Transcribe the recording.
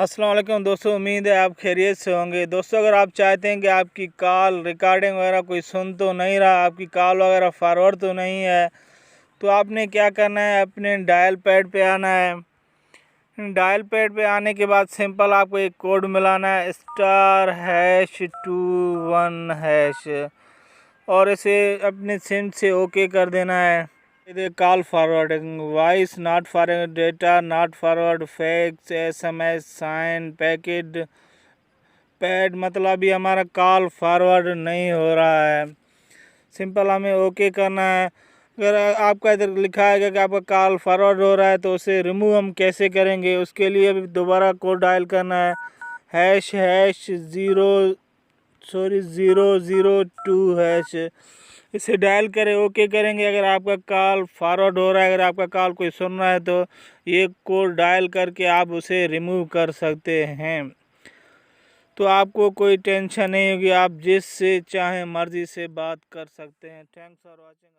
अस्सलाम वालेकुम दोस्तों, उम्मीद है आप खैरियत से होंगे। दोस्तों, अगर आप चाहते हैं कि आपकी कॉल रिकॉर्डिंग वगैरह कोई सुन तो नहीं रहा, आपकी कॉल वगैरह फॉरवर्ड तो नहीं है, तो आपने क्या करना है, अपने डायल पैड पे आना है। डायल पैड पे आने के बाद सिंपल आपको एक कोड मिलाना है, *#21#, और इसे अपने सिम से ओके कर देना है। इधर call forwarding, voice not forward, data not forward, fax, SMS, sign, packet, pad, मतलब अभी हमारा कॉल फॉरवर्ड नहीं हो रहा है। सिंपल हमें ओके करना है। अगर आपका इधर लिखा है कि आपका कॉल फॉरवर्ड हो रहा है तो उसे रिमूव हम कैसे करेंगे, उसके लिए भी दोबारा कोड डायल करना है, #002#। इसे डायल करें, ओके करेंगे। अगर आपका कॉल फॉरवर्ड हो रहा है, अगर आपका कॉल कोई सुन रहा है, तो ये कोड डायल करके आप उसे रिमूव कर सकते हैं। तो आपको कोई टेंशन नहीं होगी, आप जिससे चाहें मर्ज़ी से बात कर सकते हैं। Thanks for watching.